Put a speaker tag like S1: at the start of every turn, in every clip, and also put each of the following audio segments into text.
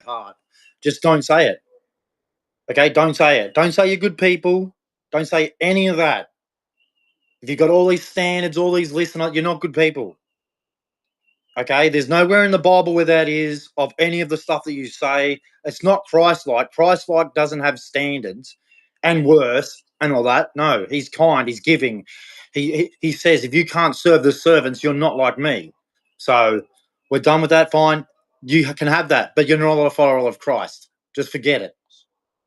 S1: heart. Just don't say it. Okay, don't say it. Don't say you're good people. Don't say any of that. If you've got all these standards, all these lists, you're not good people. Okay, there's nowhere in the Bible where that is of any of the stuff that you say. It's not Christ-like. Christ-like doesn't have standards and worse and all that. No, he's kind, he's giving. He says, if you can't serve the servants, you're not like me. So we're done with that. Fine, you can have that, but you're not a follower of Christ. Just forget it.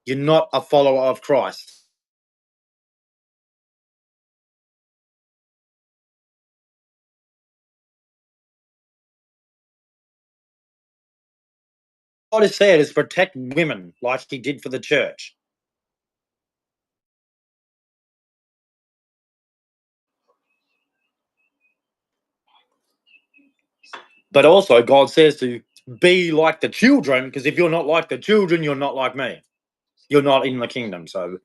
S1: You're not a follower of Christ. What is said is protect women like he did for the church. But also, God says to be like the children, because if you're not like the children, you're not like me. You're not in the kingdom. So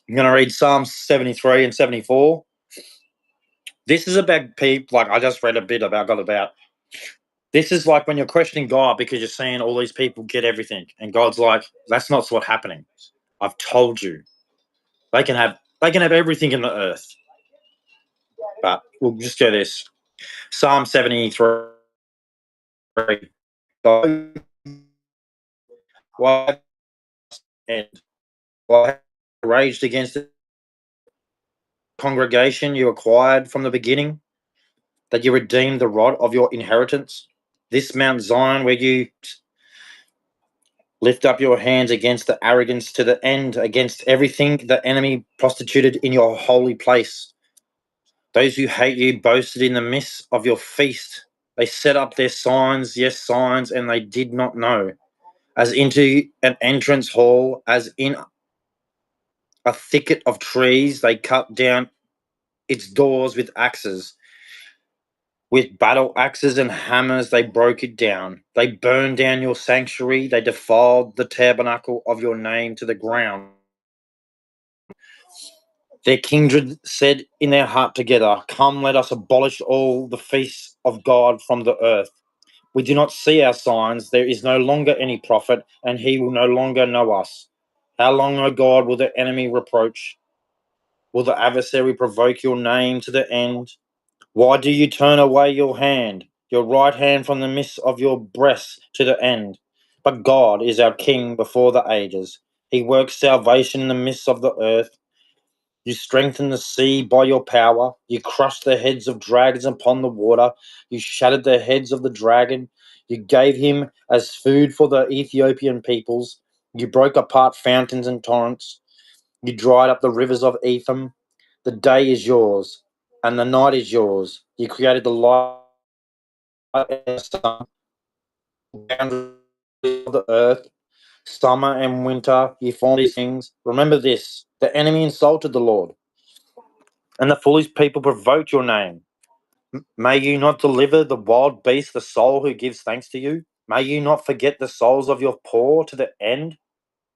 S1: I'm going to read Psalms 73 and 74. This is about people, like I just read a bit about. This is like when you're questioning God because you're seeing all these people get everything. And God's like, that's not what's happening. I've told you. They can have everything in the earth. But we'll just go this. Psalm 73. God, why and why raged against the congregation you acquired from the beginning, that you redeemed the rod of your inheritance? This Mount Zion, where you lift up your hands against the arrogance to the end, against everything the enemy prostituted in your holy place. Those who hate you boasted in the midst of your feast. They set up their signs, yes, signs, and they did not know. As into an entrance hall, as in a thicket of trees, they cut down its doors with axes. With battle axes and hammers, they broke it down. They burned down your sanctuary. They defiled the tabernacle of your name to the ground. Their kindred said in their heart together, come, let us abolish all the feasts of God from the earth. We do not see our signs. There is no longer any prophet, and he will no longer know us. How long, O God, will the enemy reproach? Will the adversary provoke your name to the end? Why do you turn away your right hand from the midst of your breast to the end? But God is our King before the ages. He works salvation in the midst of the earth. You strengthen the sea by your power. You crushed the heads of dragons upon the water. You shattered the heads of the dragon. You gave him as food for the Ethiopian peoples. You broke apart fountains and torrents. You dried up the rivers of Ephraim. The day is yours, and the night is yours. You created the light and the sun, boundaries of the earth, summer and winter. You formed these things. Remember this: the enemy insulted the Lord, and the foolish people provoked your name. May you not deliver the wild beast, the soul who gives thanks to you. May you not forget the souls of your poor to the end.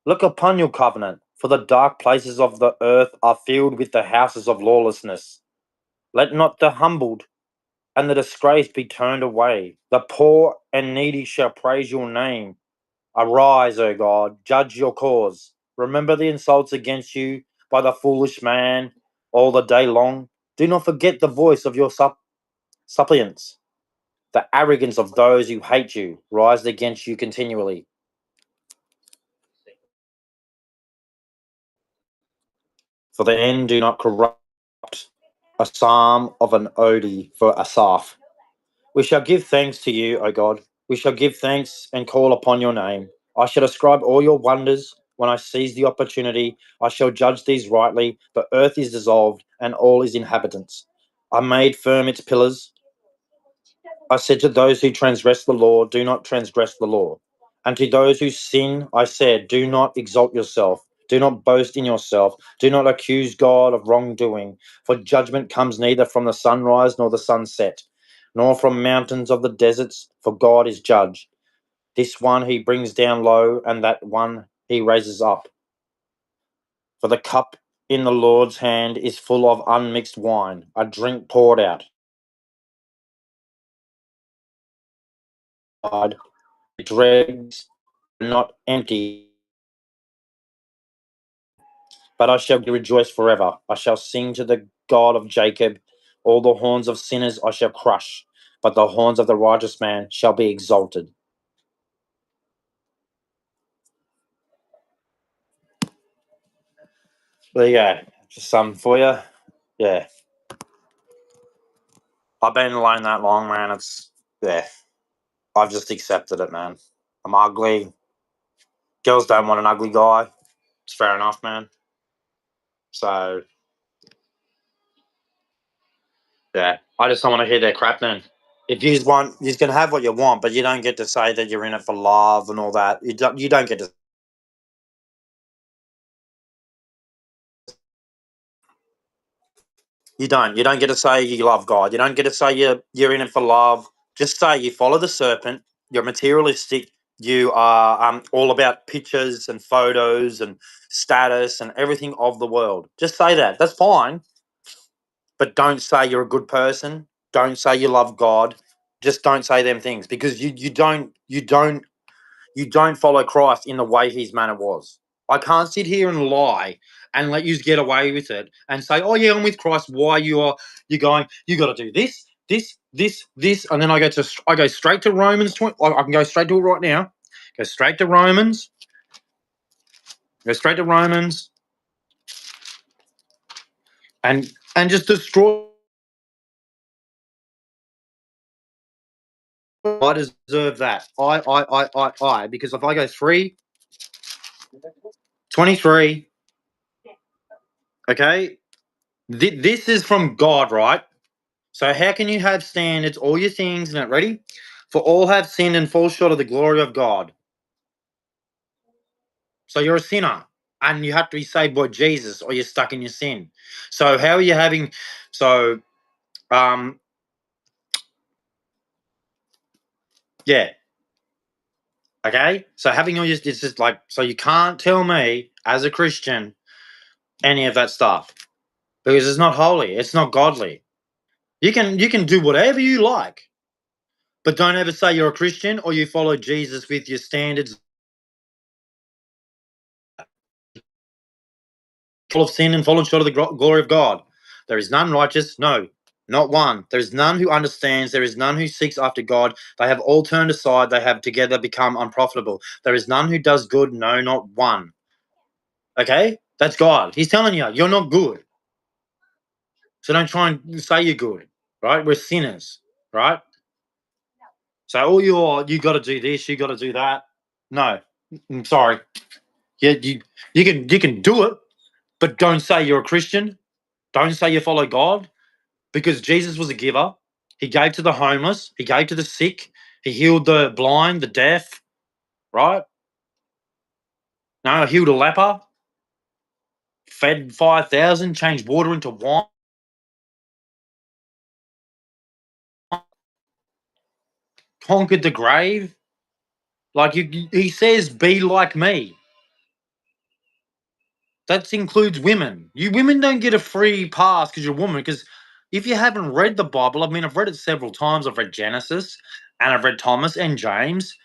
S1: Look upon your covenant, for the dark places of the earth are filled with the houses of lawlessness. Let not the humbled and the disgraced be turned away. The poor and needy shall praise your name. Arise, O God, judge your cause. Remember the insults against you by the foolish man all the day long. Do not forget the voice of your suppliants. The arrogance of those who hate you rise against you continually. For the end do not corrupt. A psalm of an ode for Asaph. We shall give thanks to you, O God. We shall give thanks and call upon your name. I shall ascribe all your wonders when I seize the opportunity. I shall judge these rightly. The earth is dissolved and all its inhabitants. I made firm its pillars. I said to those who transgress the law, do not transgress the law. And to those who sin, I said, do not exalt yourself. Do not boast in yourself. Do not accuse God of wrongdoing. For judgment comes neither from the sunrise nor the sunset, nor from mountains of the deserts, for God is judge. This one he brings down low, and that one he raises up. For the cup in the Lord's hand is full of unmixed wine, a drink poured out. It dregs not empty, but I shall rejoice forever. I shall sing to the God of Jacob. All the horns of sinners I shall crush, but the horns of the righteous man shall be exalted. There you go. Just some for you. Yeah. I've been alone that long, man. Yeah. I've just accepted it, man. I'm ugly. Girls don't want an ugly guy. It's fair enough, man. So, yeah. I just don't want to hear their crap, then. If you want, you can have what you want, but you don't get to say that you're in it for love and all that. You don't get to. You don't get to say you love God. You don't get to say you're in it for love. Just say you follow the serpent. You're materialistic. You are all about pictures and photos and status and everything of the world. Just say that. That's fine. But don't say you're a good person. Don't say you love God. Just don't say them things because you don't follow Christ in the way his manner was. I can't sit here and lie and let you get away with it and say, "Oh yeah, I'm with Christ." Why you're going? You got to do this, this, and then I go straight to Romans 20. I can go straight to it right now. Go straight to Romans. Go straight to Romans and just destroy. I deserve that. Because if I go 3:23, okay, this is from God, right? So how can you have standards, all your things, and ready? For all have sinned and fall short of the glory of God. So you're a sinner, and you have to be saved by Jesus, or you're stuck in your sin. So how are you having? So um, yeah, okay. So having all your, it's just like, so you can't tell me as a Christian any of that stuff because it's not holy, it's not godly. You can do whatever you like, but don't ever say you're a Christian or you follow Jesus with your standards full of sin and fallen short of the glory of God. There is none righteous, no, not one. There is none who understands. There is none who seeks after God. They have all turned aside. They have together become unprofitable. There is none who does good, no, not one. Okay? That's God. He's telling you, you're not good. So don't try and say you're good, right? We're sinners, right? So you got to do this, you got to do that. No, I'm sorry. You can do it, but don't say you're a Christian. Don't say you follow God. Because Jesus was a giver. He gave to the homeless, he gave to the sick, he healed the blind, the deaf, right? No, healed a leper, fed 5,000, changed water into wine, conquered the grave. Like he says, be like me. That includes women. You women don't get a free pass because you're a woman. Because if you haven't read the Bible, I mean, I've read it several times. I've read Genesis and I've read Thomas and James,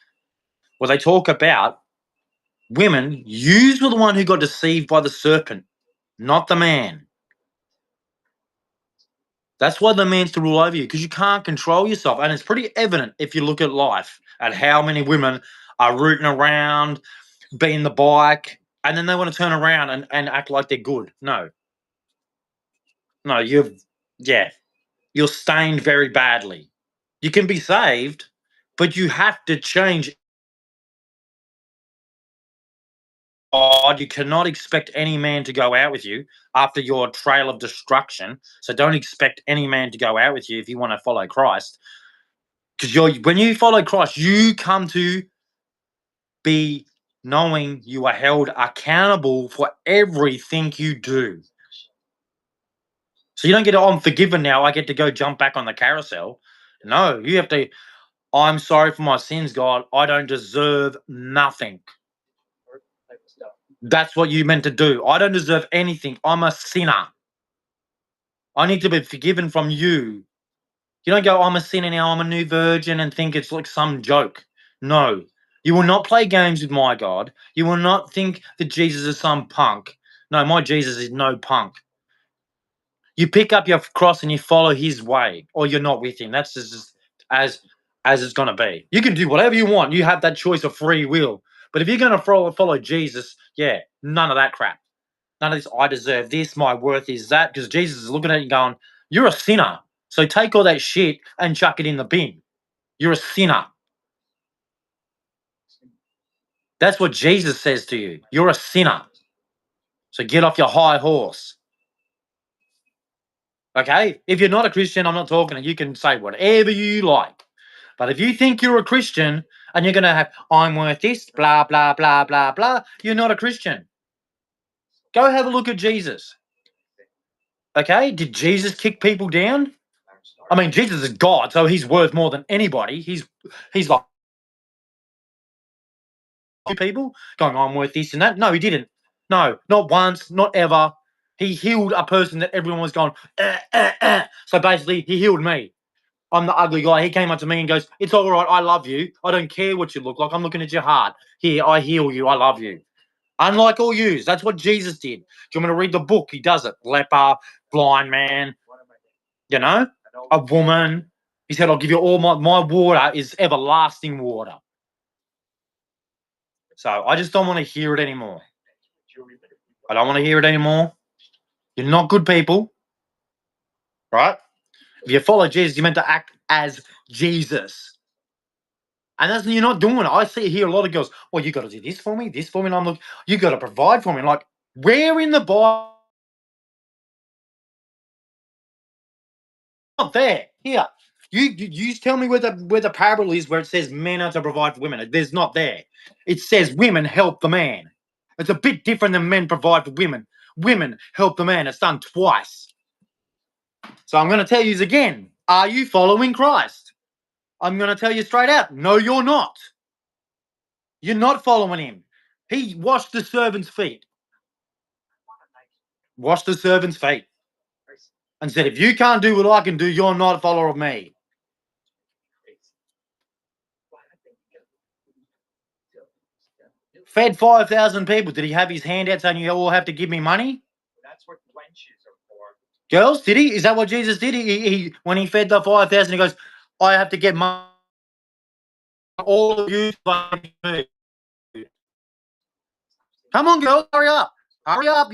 S1: where they talk about women. You were the one who got deceived by the serpent, not the man. That's why the man's to rule over you because you can't control yourself. And it's pretty evident if you look at life at how many women are rooting around, being the bike, and then they want to turn around and act like they're good. No, no, yeah, you're stained very badly. You can be saved, but you have to change God. You cannot expect any man to go out with you after your trail of destruction. So don't expect any man to go out with you if you want to follow Christ. Because when you follow Christ, you come to be knowing you are held accountable for everything you do. So you don't get, oh, I'm forgiven now, I get to go jump back on the carousel. No, you have to, I'm sorry for my sins, God. I don't deserve nothing. That's what you meant to do. I don't deserve anything. I'm a sinner. I need to be forgiven from you. You don't go, I'm a sinner now, I'm a new virgin, and think it's like some joke. No, You will not play games with my God. You will not think that Jesus is some punk. No, my Jesus is no punk. You pick up your cross and you follow his way, or you're not with him. That's just as it's going to be. You can do whatever you want. You have that choice of free will. But if you're going to follow Jesus, yeah, none of that crap. None of this, I deserve this, my worth is that, because Jesus is looking at you going, you're a sinner. So take all that shit and chuck it in the bin. You're a sinner. That's what Jesus says to you. You're a sinner. So get off your high horse. Okay? If you're not a Christian, I'm not talking, and you can say whatever you like. But if you think you're a Christian and you're going to have, I'm worth this, blah, blah, blah, blah, blah, you're not a Christian. Go have a look at Jesus. Okay? Did Jesus kick people down? I mean, Jesus is God, so he's worth more than anybody. He's like people going, I'm worth this and that. No, he didn't. No, not once, not ever. He healed a person that everyone was going, So basically, he healed me. I'm the ugly guy. He came up to me and goes, it's all right. I love you. I don't care what you look like. I'm looking at your heart. Here, I heal you. I love you. Unlike all yous. That's what Jesus did. Do you want me to read the book? He does it. Leper, blind man, a woman. He said, I'll give you all my water is everlasting water. So I just don't want to hear it anymore. I don't want to hear it anymore. You're not good people, right? If you follow Jesus, you're meant to act as Jesus. And that's you're not doing it. I see here a lot of girls, well, you got to do this for me, and I'm like, you got to provide for me. Like, where in the Bible? Not there. Here. You tell me where the parable is where it says men are to provide for women. There's not there. It says women help the man. It's a bit different than men provide for women. Women help the man. It's done twice. So I'm going to tell you again. Are you following Christ? I'm going to tell you straight out. No, you're not. You're not following him. He washed the servant's feet. Washed the servant's feet. And said, if you can't do what I can do, you're not a follower of me. Fed 5,000 people. Did he have his hand out saying you all have to give me money? That's what wenches are for. Girls, did he? Is that what Jesus did? He when he fed the 5,000, he goes, I have to get money. All of you. Come on, girls, hurry up. Hurry up.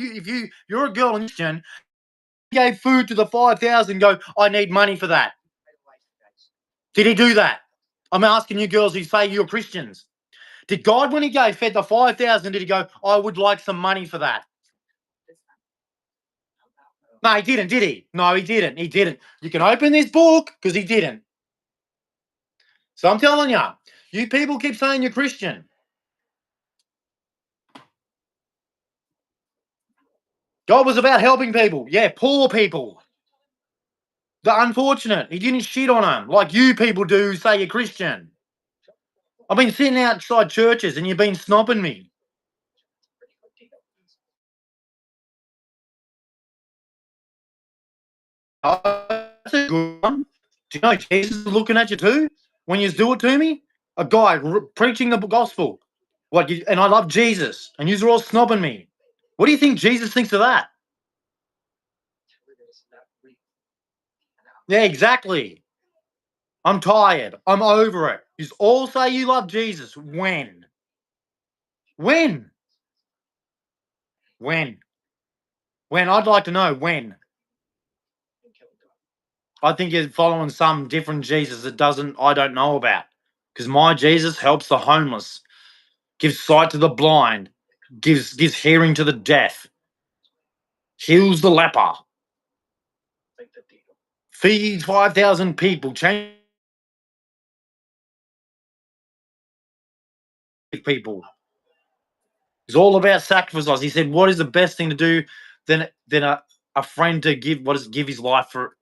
S1: You're a girl and Christian, gave food to the 5,000, go, I need money for that. Did he do that? I'm asking you girls who say you're Christians. Did God, when he fed the 5,000, did he go, I would like some money for that? No, he didn't, did he? No, he didn't. He didn't. You can open this book because he didn't. So I'm telling you people keep saying you're Christian. God was about helping people. Yeah, poor people. The unfortunate. He didn't shit on them like you people do say you're Christian. I've been sitting outside churches and you've been snobbing me. That's a good one. Do you know Jesus is looking at you too when you do it to me? A guy preaching the gospel. And I love Jesus, and you're all snobbing me. What do you think Jesus thinks of that? Yeah, exactly. I'm tired. I'm over it. You all say you love Jesus. When? When? When? When? I'd like to know when. I think you're following some different Jesus that I don't know about. Because my Jesus helps the homeless, gives sight to the blind, gives hearing to the deaf, heals the leper, feeds 5,000 people, changes people. It's all about sacrifice. He said, what is the best thing to do than a friend to give, give his life for,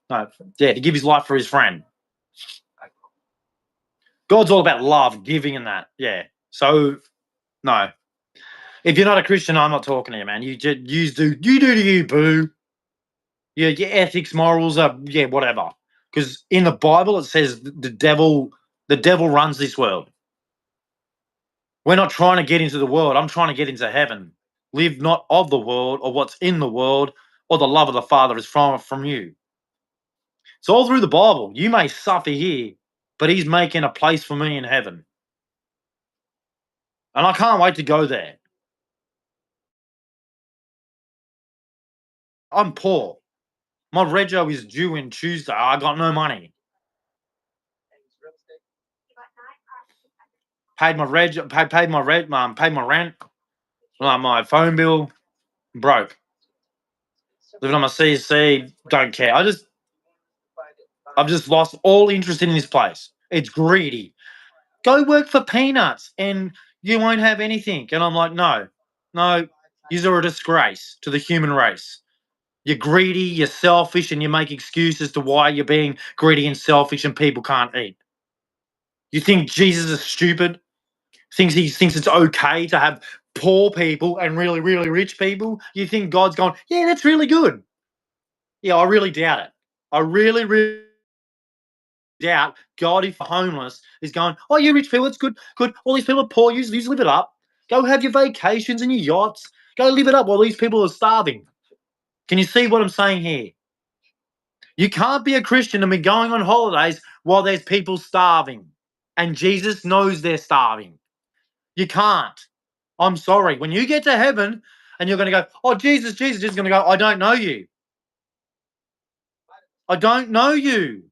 S1: no, yeah, to give his life for his friend. God's all about love, giving and that, yeah. So, no. If you're not a Christian, I'm not talking to you, man. You do to you, boo. Yeah, your ethics, morals are, yeah, whatever. Because in the Bible, it says the devil runs this world. We're not trying to get into the world. I'm trying to get into heaven. Live not of the world or what's in the world, or the love of the Father is from you. It's all through the Bible. You may suffer here, but He's making a place for me in heaven. And I can't wait to go there. I'm poor. My rego is due in Tuesday. I got no money. Paid my paid my rent, paid my rent, my phone bill, broke. Living on my CC, don't care. I've just lost all interest in this place. It's greedy. Go work for peanuts and you won't have anything. And I'm like, no, you're a disgrace to the human race. You're greedy, you're selfish, and you make excuses to why you're being greedy and selfish and people can't eat. You think Jesus is stupid? Thinks it's okay to have poor people and really, really rich people? You think God's going, yeah, that's really good. Yeah, I really doubt it. I really, really doubt God, if homeless, is going, oh, you rich people, it's good, good. All these people are poor, you live it up. Go have your vacations and your yachts. Go live it up while these people are starving. Can you see what I'm saying here? You can't be a Christian and be going on holidays while there's people starving. And Jesus knows they're starving. You can't. I'm sorry. When you get to heaven and you're going to go, oh, Jesus is going to go, I don't know you. I don't know you.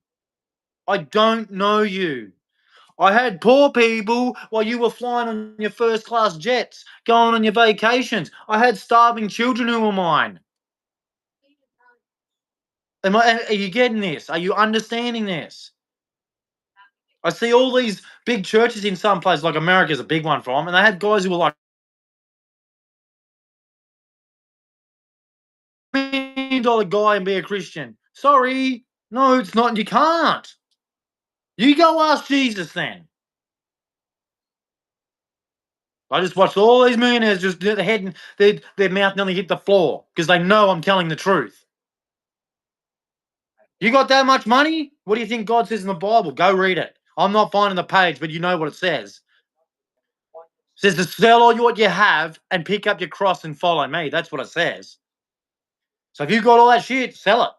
S1: I don't know you. I had poor people while you were flying on your first class jets, going on your vacations. I had starving children who were mine. Are you getting this? Are you understanding this? I see all these big churches in some places, like America's a big one for them, and they had guys who were like, $1 million guy and be a Christian. Sorry. No, it's not. You can't. You go ask Jesus then. I just watched all these millionaires just their head and their mouth nearly hit the floor because they know I'm telling the truth. You got that much money? What do you think God says in the Bible? Go read it. I'm not finding the page, but you know what it says. It says to sell all what you have and pick up your cross and follow me. That's what it says. So if you got all that shit, sell it.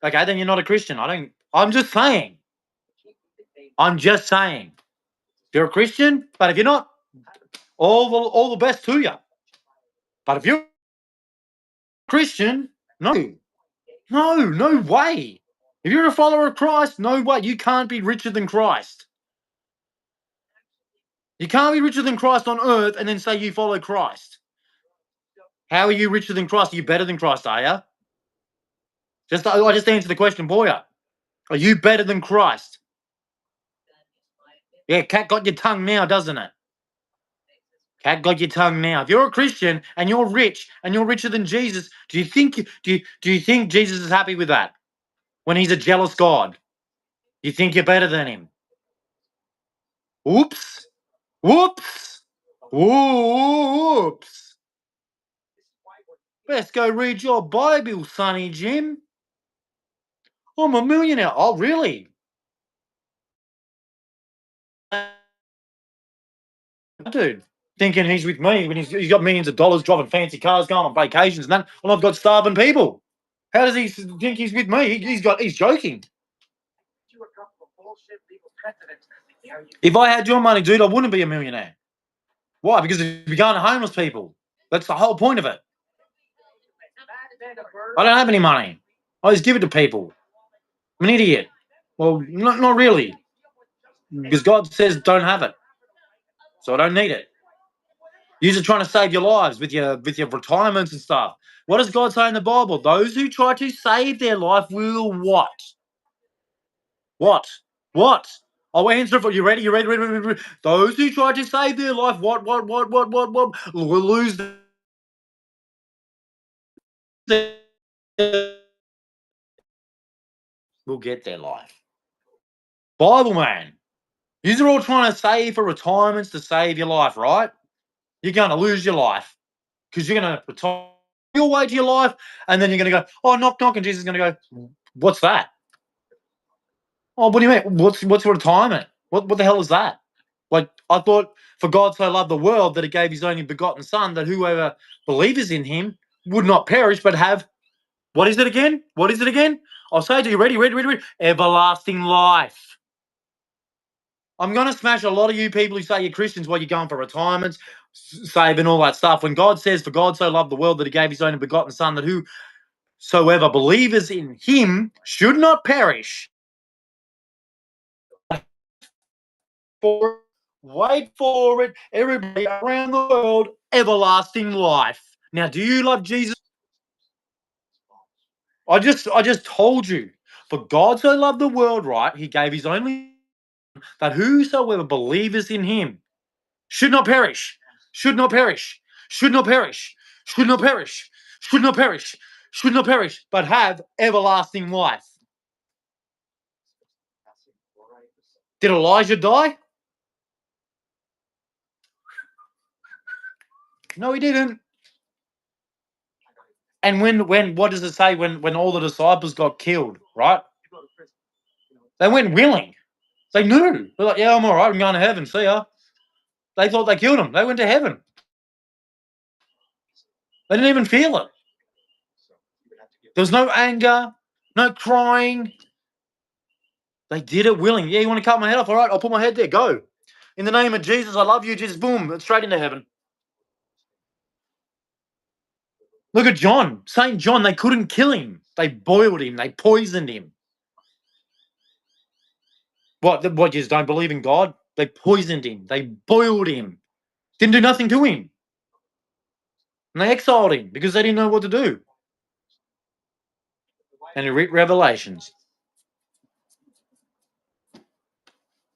S1: Okay, then you're not a Christian. I'm just saying. I'm just saying. You're a Christian, but if you're not, all the best to you. But if you're a Christian, no way. If you're a follower of Christ, no way. You can't be richer than Christ. You can't be richer than Christ on earth and then say you follow Christ. How are you richer than Christ? Are you better than Christ, are you? I just answered the question for you. Are you better than Christ? Yeah, cat got your tongue now, doesn't it? Cat got your tongue now. If you're a Christian and you're rich and you're richer than Jesus, do you think Jesus is happy with that? When he's a jealous God, you think you're better than him? Oops. Whoops. Whoops. Best go read your Bible, Sonny Jim. I'm a millionaire. Oh, really? Dude, thinking he's with me when he's got millions of dollars, driving fancy cars, going on vacations and that, and I've got starving people. How does he think he's with me? He's joking. If I had your money, dude, I wouldn't be a millionaire. Why? Because if you're going to homeless people, that's the whole point of it. I don't have any money. I just give it to people. I'm an idiot. Well, not really, because God says don't have it, so I don't need it. You're just trying to save your lives with your retirements and stuff. What does God say in the Bible? Those who try to save their life will what? What? What? I'll answer for you. Ready? You ready? Those who try to save their life, what? Will lose will get their life. Bible man. You're all trying to save for retirements to save your life, right? You're going to lose your life because you're going to retire your way to your life, and then you're going to go, oh, knock, knock, and Jesus is going to go, what's that? Oh, what do you mean? What's retirement? What the hell is that? Like, I thought, for God so loved the world that he gave his only begotten Son, that whoever believes in him would not perish but have, what is it again? What is it again? I'll say it to you. Ready, ready, ready, ready. Everlasting life. I'm going to smash a lot of you people who say you're Christians while you're going for retirements, saving, all that stuff. When God says, for God so loved the world that he gave his only begotten Son, that whosoever believers in him should not perish. For wait for it, everybody around the world, everlasting life. Now, do you love Jesus? I just told you. For God so loved the world, right? He gave his only, that whosoever believers in him should not perish, should not perish, should not perish, should not perish, should not perish, should not perish, but have everlasting life. Did Elijah die? No, he didn't. And when what does it say when all the disciples got killed, right? They went willing. They knew. They're like, yeah, I'm all right. I'm going to heaven. See ya. They thought they killed him. They went to heaven. They didn't even feel it. There was no anger, no crying. They did it willing. Yeah, you want to cut my head off? All right, I'll put my head there. Go. In the name of Jesus, I love you. Jesus, boom, straight into heaven. Look at John. St. John, they couldn't kill him. They boiled him. They poisoned him. What, you just don't believe in God? They poisoned him. They boiled him. Didn't do nothing to him. And they exiled him because they didn't know what to do. And he read Revelations.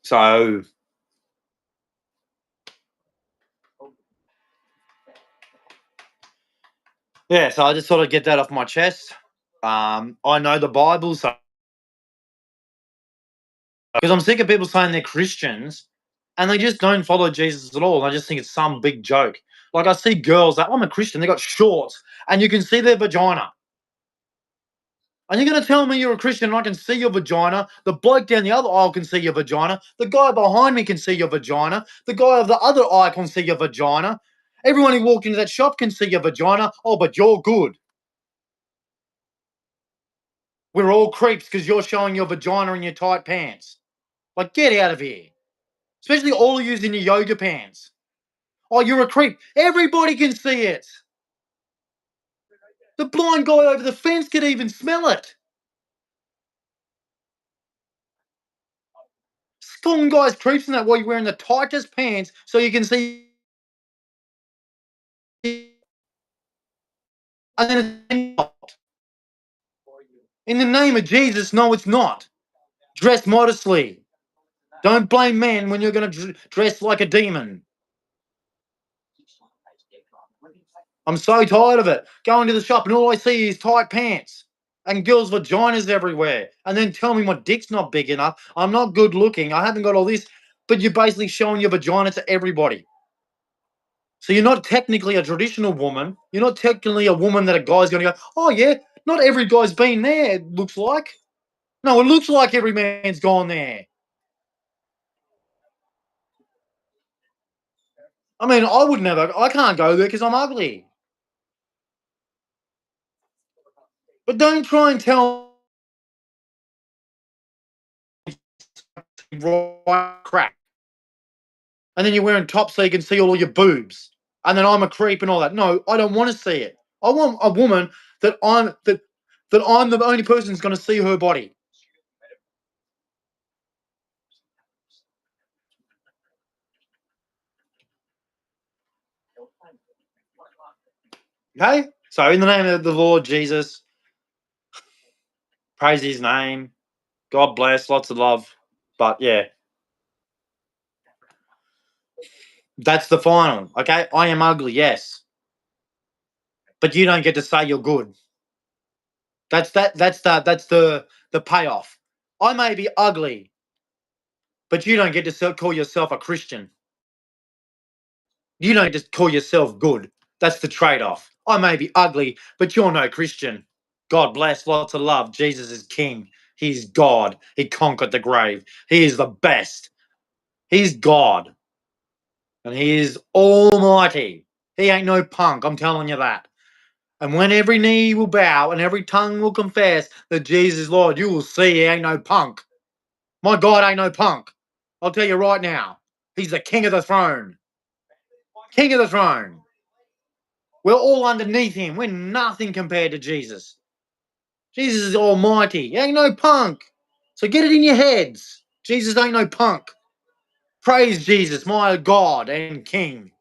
S1: So, yeah, so I just thought I'd get that off my chest. I know the Bible, so because I'm sick of people saying they're Christians and they just don't follow Jesus at all. And I just think it's some big joke. Like, I see girls that, I'm a Christian, they got shorts and you can see their vagina. And you're going to tell me you're a Christian and I can see your vagina? The bloke down the other aisle can see your vagina. The guy behind me can see your vagina. The guy of the other eye can see your vagina. Everyone who walked into that shop can see your vagina. Oh, but you're good. We're all creeps because you're showing your vagina in your tight pants. Like, get out of here. Especially all of you in your yoga pants. Oh, you're a creep. Everybody can see it. The blind guy over the fence could even smell it. Calling guys creeps in that while you're wearing the tightest pants so you can see. And then in the name of Jesus, no, it's not. Dress modestly. Don't blame men when you're going to dress like a demon. I'm so tired of it. Going to the shop and all I see is tight pants and girls' vaginas everywhere. And then tell me my dick's not big enough. I'm not good looking. I haven't got all this. But you're basically showing your vagina to everybody. So you're not technically a traditional woman. You're not technically a woman that a guy's going to go, oh, yeah, not every guy's been there, it looks like. No, it looks like every man's gone there. I mean, I can't go there because I'm ugly. But don't try and tell me right crap. And then you're wearing tops so you can see all your boobs. And then I'm a creep and all that. No, I don't want to see it. I want a woman that I'm the only person who's going to see her body. Okay? So in the name of the Lord Jesus, praise his name. God bless, lots of love. But yeah, that's the final. Okay? I am ugly, yes. But you don't get to say you're good. That's the payoff. I may be ugly, but you don't get to call yourself a Christian. You don't just call yourself good. That's the trade-off. I may be ugly, but you're no Christian. God bless, lots of love. Jesus is king. He's God. He conquered the grave. He is the best. He's God. And he is almighty. He ain't no punk, I'm telling you that. And when every knee will bow and every tongue will confess that Jesus is Lord, you will see he ain't no punk. My God ain't no punk. I'll tell you right now. He's the king of the throne. King of the throne. We're all underneath him. We're nothing compared to Jesus. Jesus is almighty. He ain't no punk. So get it in your heads. Jesus ain't no punk. Praise Jesus, my God and King.